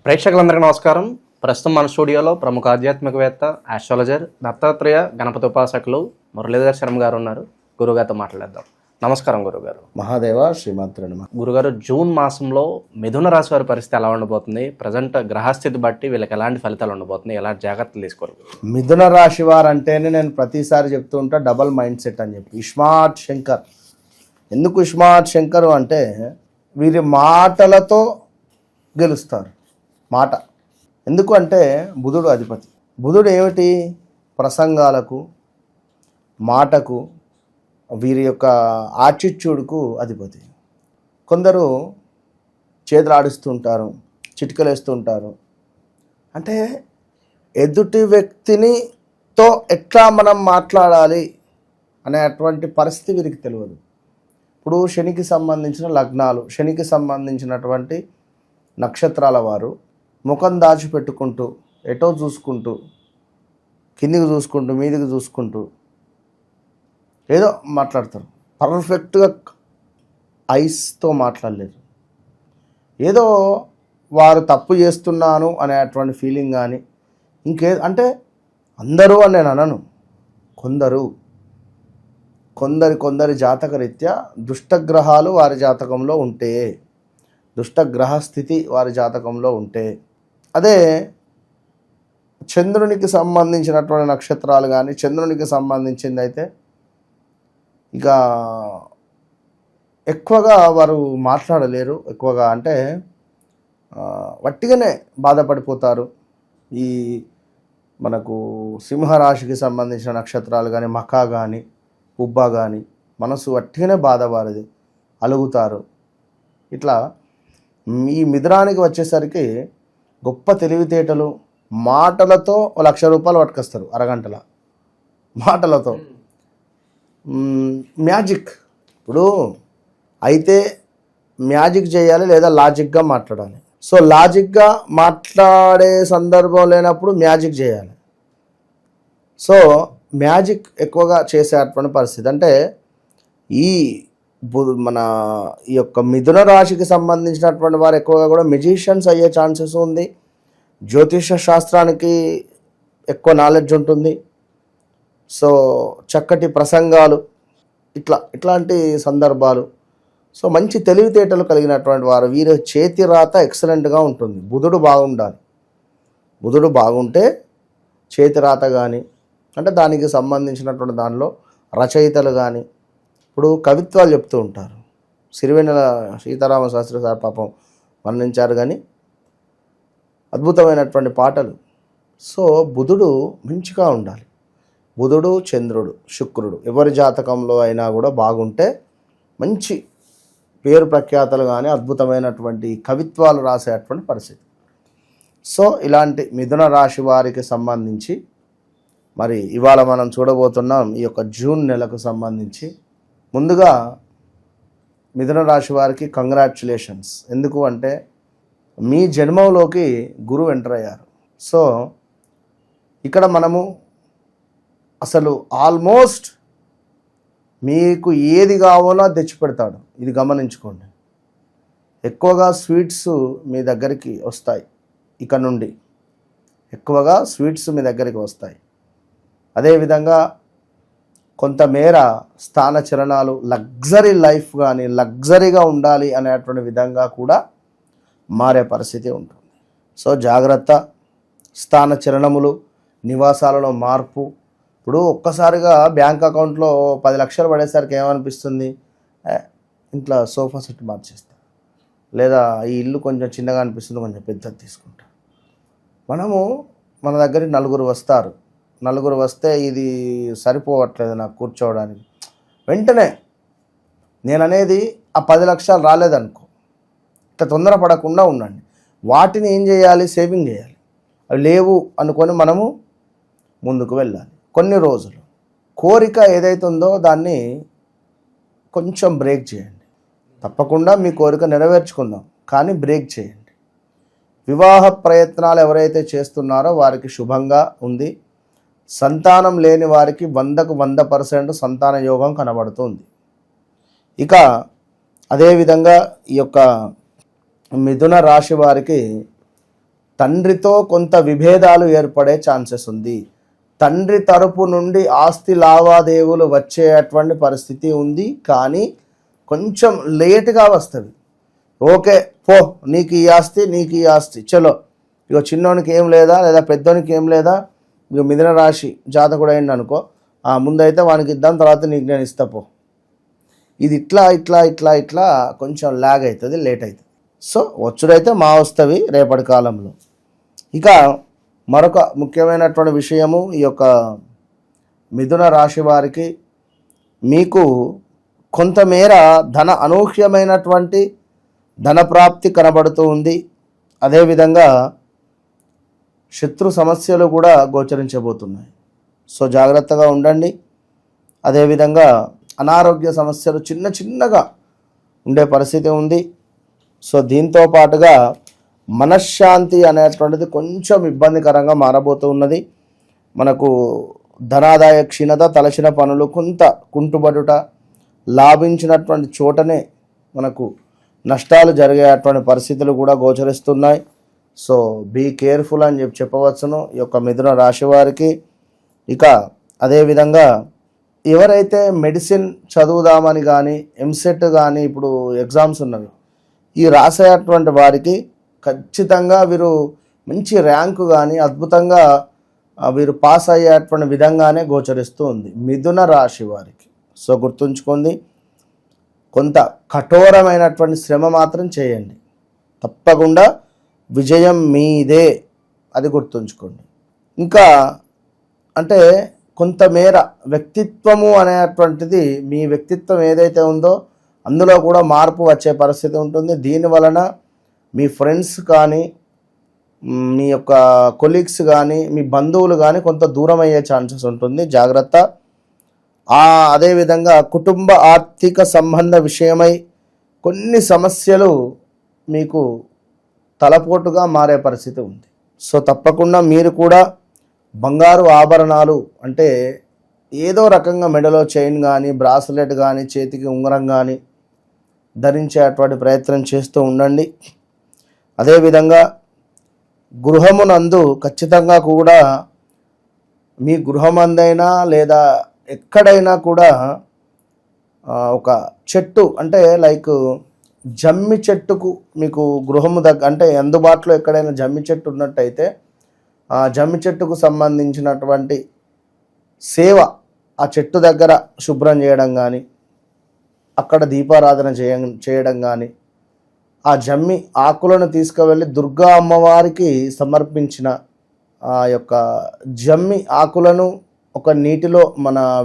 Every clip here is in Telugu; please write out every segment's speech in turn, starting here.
ప్రేక్షకులందరికీ నమస్కారం. ప్రస్తుతం మన స్టూడియోలో ప్రముఖ ఆధ్యాత్మికవేత్త, ఆస్ట్రాలజర్, దత్తాత్రేయ గణపతి ఉపాసకులు మురళీధర్ శర్మ గారు ఉన్నారు. గురుగారితో మాట్లాడేద్దాం. నమస్కారం గురుగారు. మహాదేవ శ్రీమాత్రే నమః. గురుగారు, జూన్ మాసంలో మిథున రాశి వారి పరిస్థితి ఎలా ఉండబోతుంది? ప్రజెంట్ గ్రహస్థితి బట్టి వీళ్ళకి ఎలాంటి ఫలితాలు ఉండబోతుంది? ఎలాంటి జాగ్రత్తలు తీసుకోవాలి? మిథున రాశి వారు అంటేనే నేను ప్రతిసారి చెప్తూ ఉంటా డబల్ మైండ్ సెట్ అని చెప్పి. ఇస్మార్ట్ శంకర్. ఎందుకు ఇస్మార్ట్ శంకర్ అంటే వీరి మాటలతో గెలుస్తారు. మాట ఎందుకు అంటే బుధుడు అధిపతి. బుధుడు ఏమిటి? ప్రసంగాలకు, మాటకు, వీరి యొక్క ఆటిట్యూడ్కు అధిపతి. కొందరు చేతులు ఆడిస్తుంటారు, చిటికలు వేస్తుంటారు. అంటే ఎదుటి వ్యక్తినితో ఎట్లా మనం మాట్లాడాలి అనేటువంటి పరిస్థితి వీరికి తెలియదు. ఇప్పుడు శనికి సంబంధించిన లగ్నాలు, శనికి సంబంధించినటువంటి నక్షత్రాల వారు ముఖం దాచిపెట్టుకుంటూ, ఎటో చూసుకుంటూ, కిందికి చూసుకుంటూ, మీదికి చూసుకుంటూ ఏదో మాట్లాడతారు. పర్ఫెక్ట్గా ఐస్తో మాట్లాడలేరు. ఏదో వారు తప్పు చేస్తున్నాను అనేటువంటి ఫీలింగ్ కానీ అంటే అందరూ అని నేను అనను. కొందరి జాతక రీత్యా దుష్టగ్రహాలు వారి జాతకంలో ఉంటే, దుష్టగ్రహ స్థితి వారి జాతకంలో ఉంటే, అదే చంద్రునికి సంబంధించినటువంటి నక్షత్రాలు కానీ చంద్రునికి సంబంధించింది అయితే ఇక ఎక్కువగా వారు మాట్లాడలేరు. ఎక్కువగా అంటే వట్టిగానే బాధపడిపోతారు. ఈ మనకు సింహరాశికి సంబంధించిన నక్షత్రాలు కానీ, మఖా కానీ, ఉబ్బ కానీ మనసు వట్టిగానే బాధ వారిది, అలుగుతారు. ఇట్లా ఈ మిథునానికి వచ్చేసరికి గొప్ప తెలివితేటలు, మాటలతో ₹1,00,000 పట్టుకొస్తారు అరగంటల మాటలతో. మ్యాజిక్. ఇప్పుడు అయితే మ్యాజిక్ చేయాలి లేదా లాజిక్గా మాట్లాడాలి. సో లాజిక్గా మాట్లాడే సందర్భం లేనప్పుడు మ్యాజిక్ చేయాలి. సో మ్యాజిక్ ఎక్కువగా చేసేటువంటి పరిస్థితి. అంటే మన ఈ యొక్క మిథున రాశికి సంబంధించినటువంటి వారు ఎక్కువగా కూడా మెజిషియన్స్ అయ్యే ఛాన్సెస్ ఉంది. జ్యోతిష శాస్త్రానికి ఎక్కువ నాలెడ్జ్ ఉంటుంది. సో చక్కటి ప్రసంగాలు, ఇట్లాంటి సందర్భాలు. సో మంచి తెలివితేటలు కలిగినటువంటి వారు. వీరి చేతి రాత ఎక్సలెంట్గా ఉంటుంది. బుధుడు బాగుండాలి. బుధుడు బాగుంటే చేతి రాత కానీ, అంటే దానికి సంబంధించినటువంటి దానిలో రచయితలు కానీ, ఇప్పుడు కవిత్వాలు చెప్తూ ఉంటారు. సిరివెన్నెల సీతారామ శాస్త్రి సార్ పాపం వర్ణించారు కానీ అద్భుతమైనటువంటి పాటలు. సో బుధుడు మంచిగా ఉండాలి. బుధుడు, చంద్రుడు, శుక్రుడు ఎవరి జాతకంలో అయినా కూడా బాగుంటే మంచి పేరు ప్రఖ్యాతలు కానీ అద్భుతమైనటువంటి కవిత్వాలు రాసేటువంటి పరిస్థితి. సో ఇలాంటి మిథున రాశి వారికి సంబంధించి మరి ఇవాళ మనం చూడబోతున్నాం. ఈ యొక్క జూన్ నెలకు సంబంధించి ముందుగా మిథున రాశి వారికి కంగ్రాచ్యులేషన్స్. ఎందుకు అంటే మీ జన్మంలోకి గురువు ఎంటర్ అయ్యారు. సో ఇక్కడ మనము అసలు ఆల్మోస్ట్ మీకు ఏది కావాలో తెచ్చిపెడతాడు. ఇది గమనించుకోండి. ఎక్కువగా స్వీట్స్ మీ దగ్గరికి వస్తాయి. ఇక నుండి ఎక్కువగా స్వీట్స్ మీ దగ్గరికి వస్తాయి. అదేవిధంగా కొంతమేర స్థాన చలనాలు, లగ్జరీ లైఫ్ కానీ లగ్జరీగా ఉండాలి అనేటువంటి విధంగా కూడా మారే పరిస్థితి ఉంటుంది. సో జాగ్రత్త. స్థాన చలనములు, నివాసాలలో మార్పు. ఇప్పుడు ఒక్కసారిగా బ్యాంక్ అకౌంట్లో 10 లక్షలు పడేసరికి ఏమనిపిస్తుంది? ఇంట్లో సోఫా సెట్ మార్చేస్తా, లేదా ఈ ఇల్లు కొంచెం చిన్నగా అనిపిస్తుంది, కొంచెం పెద్దది తీసుకుంటా. మన దగ్గరికి నలుగురు వస్తారు. నలుగురు వస్తే ఇది సరిపోవట్లేదు నాకు కూర్చోవడానికి. వెంటనే నేను అనేది ఆ 10 లక్షలు రాలేదనుకో, ఇట్లా తొందరపడకుండా ఉండండి. వాటిని ఏం చేయాలి? సేవింగ్ చేయాలి. అవి లేవు అనుకొని మనము ముందుకు వెళ్ళాలి. కొన్ని రోజులు కోరిక ఏదైతే ఉందో దాన్ని కొంచెం బ్రేక్ చేయండి. తప్పకుండా మీ కోరిక నెరవేర్చుకుందాం, కానీ బ్రేక్ చేయండి. వివాహ ప్రయత్నాలు ఎవరైతే చేస్తున్నారో వారికి శుభంగా ఉంది. సంతానం లేని వారికి 100కు 100% సంతాన యోగం కనబడుతుంది. ఇక అదేవిధంగా ఈ యొక్క మిథున రాశి వారికి తండ్రితో కొంత విభేదాలు ఏర్పడే ఛాన్సెస్ ఉంది. తండ్రి తరపు నుండి ఆస్తి లావాదేవీలు వచ్చేటువంటి పరిస్థితి ఉంది, కానీ కొంచెం లేటుగా వస్తుంది. ఓకే పో, నీకు ఈ ఆస్తి, నీకు ఈ ఆస్తి, చలో ఇక చిన్నోనికి ఏం లేదా, లేదా పెద్దోనికి ఏం లేదా, ఇక మిథున రాశి జాతకుడు అయింది అనుకో, ముందైతే వానికి ఇద్దాం, తర్వాత నీకు నేను ఇస్తా పో. ఇది ఇట్లా ఇట్లా ఇట్లా ఇట్లా కొంచెం ల్యాగ్ అవుతుంది, లేట్ అవుతుంది. సో వచ్చుడైతే మా వస్తవి రేపటి కాలంలో. ఇక మరొక ముఖ్యమైనటువంటి విషయము, ఈ యొక్క మిథున రాశి వారికి మీకు కొంతమేర అనూహ్యమైనటువంటి ధనప్రాప్తి కనబడుతూ ఉంది. అదేవిధంగా శత్రు సమస్యలు కూడా గోచరించబోతున్నాయి. సో జాగ్రత్తగా ఉండండి. అదేవిధంగా అనారోగ్య సమస్యలు చిన్నగా ఉండే పరిస్థితి ఉంది. సో దీంతో పాటుగా మనశ్శాంతి అనేటువంటిది కొంచెం ఇబ్బందికరంగా మారబోతూ ఉన్నది. మనకు ధనాదాయ క్షీణత, తలచిన పనులు కొంత కుంటుబడుట, లాభించినటువంటి చోటనే మనకు నష్టాలు జరిగేటువంటి పరిస్థితులు కూడా గోచరిస్తున్నాయి. సో బీ కేర్ఫుల్ అని చెప్పవచ్చును ఈ యొక్క మిథున రాశి వారికి. ఇక అదేవిధంగా ఎవరైతే మెడిసిన్ చదువుదామని కానీ, ఎంసెట్ కానీ ఇప్పుడు ఎగ్జామ్స్ ఉన్నవి, ఈ రాసేటువంటి వారికి ఖచ్చితంగా వీరు మంచి ర్యాంకు కానీ అద్భుతంగా వీరు పాస్ అయ్యేటువంటి విధంగానే గోచరిస్తూ ఉంది మిథున రాశి వారికి. సో గుర్తుంచుకోండి, కొంత కఠోరమైనటువంటి శ్రమ మాత్రం చేయండి, తప్పకుండా విజయం మీదే, అది గుర్తుంచుకోండి. ఇంకా అంటే కొంతమేర వ్యక్తిత్వము అనేటువంటిది, మీ వ్యక్తిత్వం ఏదైతే ఉందో అందులో కూడా మార్పు వచ్చే పరిస్థితి ఉంటుంది. దీని వలన మీ ఫ్రెండ్స్ కానీ, మీ యొక్క కొలీగ్స్ కానీ, మీ బంధువులు కానీ కొంత దూరం అయ్యే ఛాన్సెస్ ఉంటుంది, జాగ్రత్త. అదేవిధంగా కుటుంబ ఆర్థిక సంబంధ విషయమై కొన్ని సమస్యలు మీకు తలపోటుగా మారే పరిస్థితి ఉంది. సో తప్పకుండా మీరు కూడా బంగారు ఆభరణాలు అంటే ఏదో రకంగా మెడలో చైన్ కానీ, బ్రాస్లెట్ కానీ, చేతికి ఉంగరం కానీ ధరించేటువంటి ప్రయత్నం చేస్తూ ఉండండి. అదేవిధంగా గృహమునందు ఖచ్చితంగా కూడా మీ గృహమందైనా లేదా ఎక్కడైనా కూడా ఒక చెట్టు అంటే లైక్ జమ్మి చెట్టుకు మీకు గృహము అంటే అందుబాటులో ఎక్కడైనా జమ్మి చెట్టు ఉన్నట్టయితే ఆ జమ్మి చెట్టుకు సంబంధించినటువంటి సేవ ఆ చెట్టు దగ్గర శుభ్రం చేయడం కానీ, అక్కడ దీపారాధన చేయడం కానీ, ఆ జమ్మి ఆకులను తీసుకువెళ్ళి దుర్గా అమ్మవారికి సమర్పించిన ఆ యొక్క జమ్మి ఆకులను ఒక నీటిలో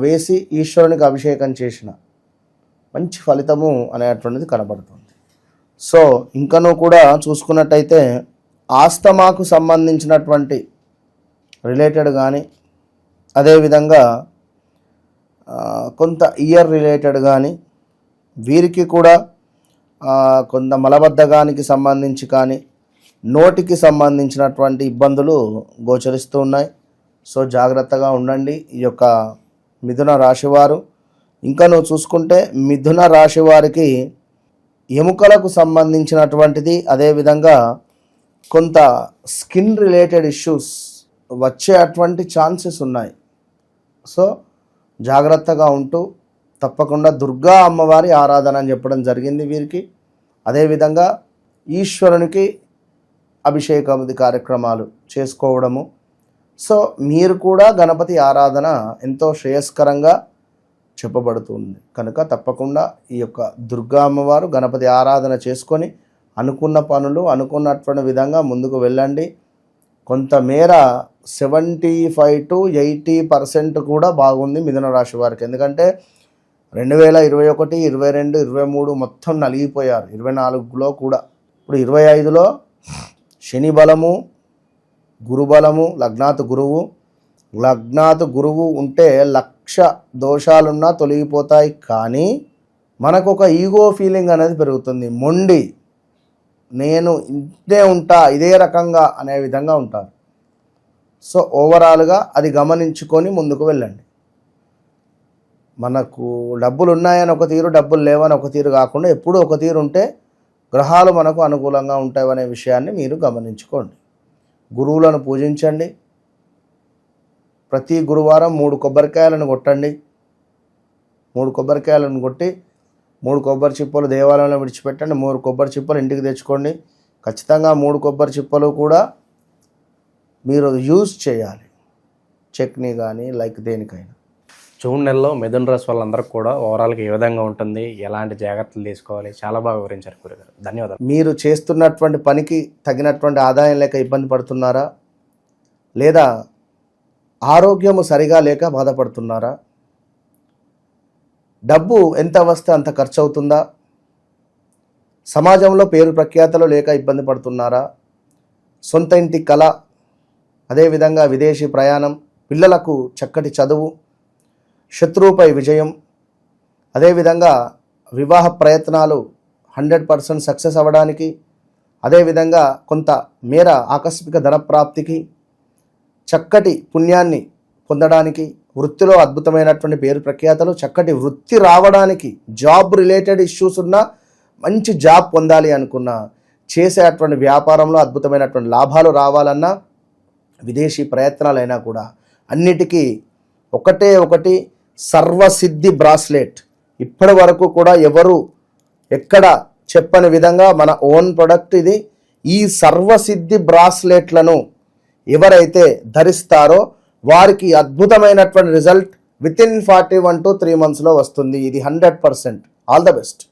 వేసి ఈశ్వరునికి అభిషేకం చేసిన మంచి ఫలితము అనేటువంటిది కనబడుతుంది. సో ఇంకనూ కూడా చూసుకున్నట్టయితే ఆస్తమాకు సంబంధించినటువంటి రిలేటెడ్ కానీ, అదేవిధంగా కొంత ఇయర్ రిలేటెడ్ కానీ, వీరికి కూడా కొంత మలబద్ధకానికి సంబంధించి కానీ, నోటికి సంబంధించినటువంటి ఇబ్బందులు గోచరిస్తూ ఉన్నాయి. సో జాగ్రత్తగా ఉండండి ఈ యొక్క మిథున రాశివారు. ఇంకా నువ్వు చూసుకుంటే మిథున రాశి వారికి ఎముకలకు సంబంధించినటువంటిది, అదేవిధంగా కొంత స్కిన్ రిలేటెడ్ ఇష్యూస్ వచ్చే అటువంటి ఛాన్సెస్ ఉన్నాయి. సో జాగ్రత్తగా ఉంటూ తప్పకుండా దుర్గా అమ్మవారి ఆరాధన అని చెప్పడం జరిగింది వీరికి. అదేవిధంగా ఈశ్వరునికి అభిషేకాది కార్యక్రమాలు చేసుకోవడము. సో మీరు కూడా గణపతి ఆరాధన ఎంతో శ్రేయస్కరంగా చెప్పబడుతుంది కనుక తప్పకుండా ఈ యొక్క దుర్గా అమ్మవారు గణపతి ఆరాధన చేసుకొని అనుకున్న పనులు అనుకున్నటువంటి విధంగా ముందుకు వెళ్ళండి. కొంతమేర 75 to 80% కూడా బాగుంది మిథున రాశి వారికి. ఎందుకంటే 2021, 22, 23 మొత్తం నలిగిపోయారు. 24లో కూడా, ఇప్పుడు 25లో శని బలము, గురు బలము, లగ్నాత్ గురువు ఉంటే 1,00,000 దోషాలున్నా తొలగిపోతాయి. కానీ మనకు ఒక ఈగో ఫీలింగ్ అనేది పెరుగుతుంది. మొండి, నేను ఇంతే ఉంటా, ఇదే రకంగా అనే విధంగా ఉంటారు. సో ఓవరాల్గా అది గమనించుకొని ముందుకు వెళ్ళండి. మనకు డబ్బులు ఉన్నాయని ఒక తీరు, డబ్బులు లేవని ఒక తీరు కాకుండా ఎప్పుడూ ఒక తీరు ఉంటే గ్రహాలు మనకు అనుకూలంగా ఉంటాయనే విషయాన్ని మీరు గమనించుకోండి. గురువులను పూజించండి. ప్రతి గురువారం 3 కొబ్బరికాయలను కొట్టండి. 3 కొబ్బరికాయలను కొట్టి 3 కొబ్బరి చిప్పలు దేవాలయంలో విడిచిపెట్టండి. 3 కొబ్బరి చిప్పలు ఇంటికి తెచ్చుకోండి. ఖచ్చితంగా 3 కొబ్బరి చిప్పలు కూడా మీరు యూజ్ చేయాలి, చట్నీ కానీ లైక్ దేనికైనా. జూన్ నెలలో మిథున రాశి వాళ్ళందరికీ కూడా ఓవరాల్గా ఏ విధంగా ఉంటుంది, ఎలాంటి జాగ్రత్తలు తీసుకోవాలి, చాలా బాగా వివరించారు గురుగారు. ధన్యవాదాలు. మీరు చేస్తున్నటువంటి పనికి తగినటువంటి ఆదాయం లేక ఇబ్బంది పడుతున్నారా, లేదా ఆరోగ్యము సరిగా లేక బాధపడుతున్నారా, డబ్బు ఎంత వస్తే అంత ఖర్చు అవుతుందా, సమాజంలో పేరు ప్రఖ్యాతలు లేక ఇబ్బంది పడుతున్నారా, సొంత ఇంటి కళ, అదేవిధంగా విదేశీ ప్రయాణం, పిల్లలకు చక్కటి చదువు, శత్రువుపై విజయం, అదేవిధంగా వివాహ ప్రయత్నాలు 100% సక్సెస్ అవ్వడానికి, అదేవిధంగా కొంత మేర ఆకస్మిక ధనప్రాప్తికి, చక్కటి పుణ్యాన్ని పొందడానికి, వృత్తిలో అద్భుతమైనటువంటి పేరు ప్రఖ్యాతలు, చక్కటి వృత్తి రావడానికి, జాబ్ రిలేటెడ్ ఇష్యూస్ ఉన్న మంచి జాబ్ పొందాలి అనుకున్నా, చేసేటువంటి వ్యాపారంలో అద్భుతమైనటువంటి లాభాలు రావాలన్నా, విదేశీ ప్రయత్నాలైనా కూడా అన్నిటికీ ఒకటి సర్వసిద్ధి బ్రాస్లెట్. ఇప్పటి వరకు కూడా ఎవరు ఎక్కడ చెప్పని విధంగా మన ఓన్ ప్రొడక్ట్ ఇది. ఈ సర్వసిద్ధి బ్రాస్లెట్లను ఎవరైతే ధరిస్తారో వారికి అద్భుతమైనటువంటి result with in 41 to 3 months వస్తుంది. ఇది 100%. All the best.